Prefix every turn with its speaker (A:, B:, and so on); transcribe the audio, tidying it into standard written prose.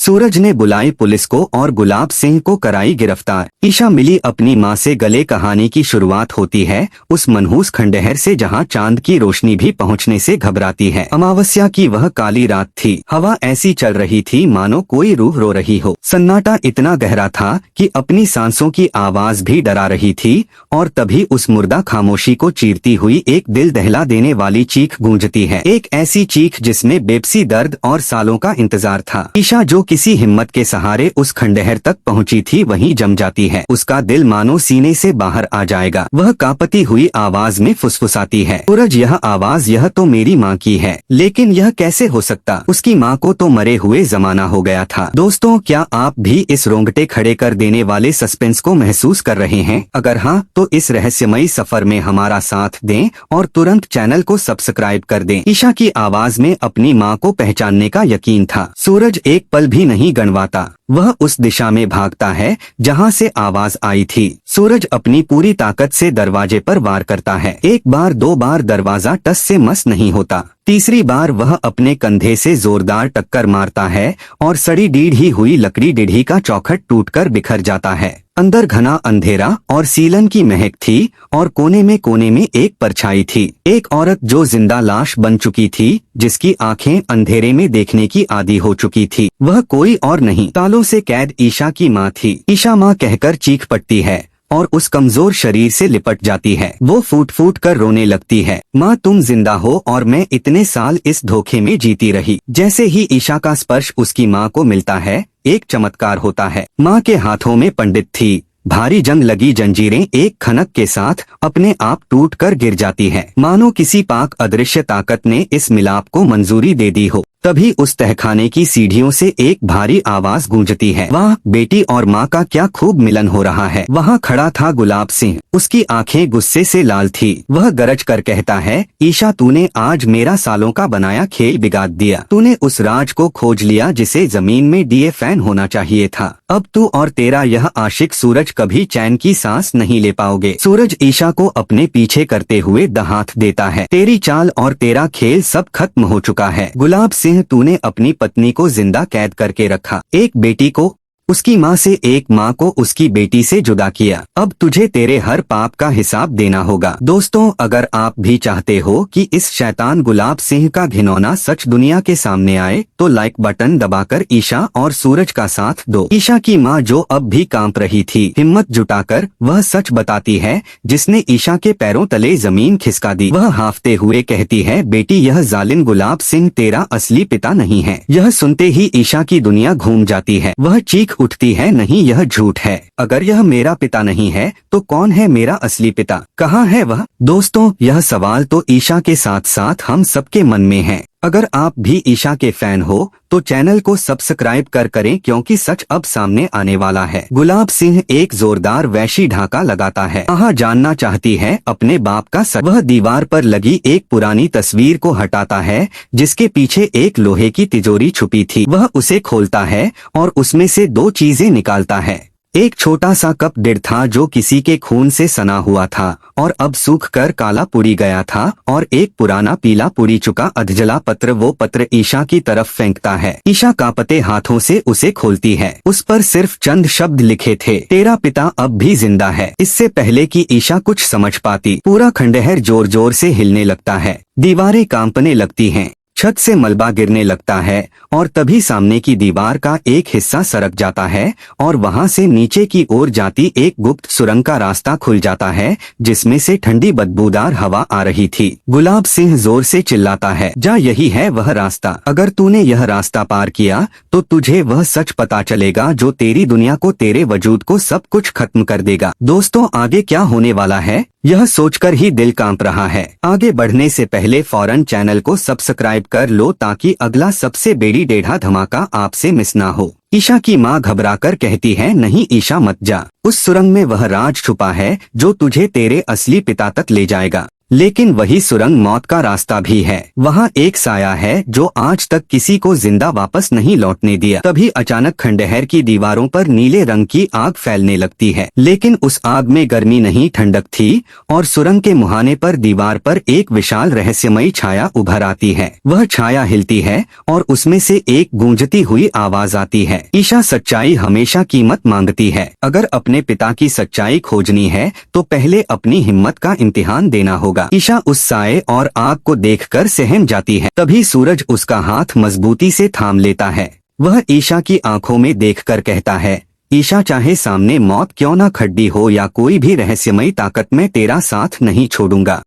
A: सूरज ने बुलाई पुलिस को और गुलाब सिंह को कराई गिरफ्तार। ईशा मिली अपनी माँ से गले। कहानी की शुरुआत होती है उस मनहूस खंडहर से जहाँ चांद की रोशनी भी पहुँचने से घबराती है। अमावस्या की वह काली रात थी। हवा ऐसी चल रही थी मानो कोई रूह रो रही हो। सन्नाटा इतना गहरा था कि अपनी सांसों की आवाज भी डरा रही थी। और तभी उस मुर्दा खामोशी को चीरती हुई एक दिल दहला देने वाली चीख गूंजती है। एक ऐसी चीख जिसमें बेबसी दर्द और सालों का इंतजार था। ईशा जो किसी हिम्मत के सहारे उस खंडहर तक पहुंची थी वहीं जम जाती है। उसका दिल मानो सीने से बाहर आ जाएगा। वह कांपती हुई आवाज में फुसफुसाती है, सूरज यह आवाज, यह तो मेरी माँ की है। लेकिन यह कैसे हो सकता? उसकी माँ को तो मरे हुए जमाना हो गया था। दोस्तों, क्या आप भी इस रोंगटे खड़े कर देने वाले सस्पेंस को महसूस कर रहे हैं? अगर हाँ तो इस रहस्यमयी सफर में हमारा साथ दें और तुरंत चैनल को सब्सक्राइब कर दें। ईशा की आवाज में अपनी माँ को पहचानने का यकीन था। सूरज एक पल भी नहीं गणवाता। वह उस दिशा में भागता है जहां से आवाज आई थी। सूरज अपनी पूरी ताकत से दरवाजे पर वार करता है। एक बार, दो बार दरवाजा टस से मस नहीं होता। तीसरी बार वह अपने कंधे से जोरदार टक्कर मारता है और सड़ी ढीढ़ी हुई लकड़ी डिढ़ी का चौखट टूटकर बिखर जाता है। अंदर घना अंधेरा और सीलन की महक थी और कोने में एक परछाई थी। एक औरत जो जिंदा लाश बन चुकी थी, जिसकी आंखें अंधेरे में देखने की आदी हो चुकी थी। वह कोई और नहीं, तालों से कैद ईशा की माँ थी। ईशा माँ कहकर चीख पड़ती है और उस कमजोर शरीर से लिपट जाती है। वो फूट फूट कर रोने लगती है। माँ, तुम जिंदा हो और मैं इतने साल इस धोखे में जीती रही। जैसे ही ईशा का स्पर्श उसकी माँ को मिलता है, एक चमत्कार होता है। माँ के हाथों में पंडित थी। भारी जंग लगी जंजीरें एक खनक के साथ अपने आप टूट कर गिर जाती है, मानो किसी पाक अदृश्य ताकत ने इस मिलाप को मंजूरी दे दी हो। तभी उस तहखाने की सीढ़ियों से एक भारी आवाज गूंजती है, वाह, बेटी और माँ का क्या खूब मिलन हो रहा है। वहाँ खड़ा था गुलाब सिंह। उसकी आंखें गुस्से से लाल थी। वह गरज कर कहता है, ईशा, तूने आज मेरा सालों का बनाया खेल बिगाड़ दिया। तूने उस राज को खोज लिया जिसे जमीन में दिए फैन होना चाहिए था। अब तू और तेरा यह आशिक सूरज कभी चैन की सांस नहीं ले पाओगे। सूरज ईशा को अपने पीछे करते हुए हाथ देता है, तेरी चाल और तेरा खेल सब खत्म हो चुका है। गुलाब सिंह, तूने अपनी पत्नी को जिंदा कैद करके रखा, एक बेटी को उसकी माँ से, एक माँ को उसकी बेटी से जुदा किया। अब तुझे तेरे हर पाप का हिसाब देना होगा। दोस्तों, अगर आप भी चाहते हो कि इस शैतान गुलाब सिंह का घिनौना सच दुनिया के सामने आए तो लाइक बटन दबाकर ईशा और सूरज का साथ दो। ईशा की माँ जो अब भी कांप रही थी, हिम्मत जुटाकर वह सच बताती है जिसने ईशा के पैरों तले जमीन खिसका दी। वह हाफते हुए कहती है, बेटी, यह जालिम गुलाब सिंह तेरा असली पिता नहीं है। यह सुनते ही ईशा की दुनिया घूम जाती है। वह चीख उठती है, नहीं, यह झूठ है। अगर यह मेरा पिता नहीं है तो कौन है मेरा असली पिता? कहाँ है वह? दोस्तों, यह सवाल तो ईशा के साथ साथ हम सबके मन में है। अगर आप भी ईशा के फैन हो तो चैनल को सब्सक्राइब करें, क्योंकि सच अब सामने आने वाला है। गुलाब सिंह एक जोरदार वैशी ढाका लगाता है। आहा जानना चाहती है अपने बाप का सच। वह दीवार पर लगी एक पुरानी तस्वीर को हटाता है जिसके पीछे एक लोहे की तिजोरी छुपी थी। वह उसे खोलता है और उसमें से दो चीजें निकालता है। एक छोटा सा कप डिड़ था जो किसी के खून से सना हुआ था और अब सूख कर काला पुड़ी गया था, और एक पुराना पीला पुड़ी चुका अधजला पत्र। वो पत्र ईशा की तरफ फेंकता है। ईशा कांपते हाथों से उसे खोलती है। उस पर सिर्फ चंद शब्द लिखे थे, तेरा पिता अब भी जिंदा है। इससे पहले कि ईशा कुछ समझ पाती, पूरा खंडहर जोर जोर से हिलने लगता है। दीवारें कांपने लगती हैं, छत से मलबा गिरने लगता है और तभी सामने की दीवार का एक हिस्सा सरक जाता है और वहां से नीचे की ओर जाती एक गुप्त सुरंग का रास्ता खुल जाता है जिसमें से ठंडी बदबूदार हवा आ रही थी। गुलाब सिंह जोर से चिल्लाता है, जा, यही है वह रास्ता। अगर तूने यह रास्ता पार किया तो तुझे वह सच पता चलेगा जो तेरी दुनिया को, तेरे वजूद को, सब कुछ खत्म कर देगा। दोस्तों, आगे क्या होने वाला है यह सोचकर ही दिल कांप रहा है। आगे बढ़ने से पहले फौरन चैनल को सब्सक्राइब कर लो ताकि अगला सबसे बड़ी टेढ़ा धमाका आपसे मिस ना हो। ईशा की माँ घबराकर कहती है, नहीं ईशा, मत जा। उस सुरंग में वह राज छुपा है जो तुझे तेरे असली पिता तक ले जाएगा। लेकिन वही सुरंग मौत का रास्ता भी है। वहाँ एक साया है जो आज तक किसी को जिंदा वापस नहीं लौटने दिया। तभी अचानक खंडहर की दीवारों पर नीले रंग की आग फैलने लगती है, लेकिन उस आग में गर्मी नहीं, ठंडक थी। और सुरंग के मुहाने पर दीवार पर एक विशाल रहस्यमयी छाया उभर आती है। वह छाया हिलती है और उसमें से एक गूंजती हुई आवाज आती है, ईशा, सच्चाई हमेशा कीमत मांगती है। अगर अपने पिता की सच्चाई खोजनी है तो पहले अपनी हिम्मत का इम्तिहान देना होगा। ईशा उस साये और आग को देखकर सहम जाती है। तभी सूरज उसका हाथ मजबूती से थाम लेता है। वह ईशा की आंखों में देखकर कहता है, ईशा, चाहे सामने मौत क्यों न खड़ी हो या कोई भी रहस्यमयी ताकत, मैं तेरा साथ नहीं छोड़ूंगा।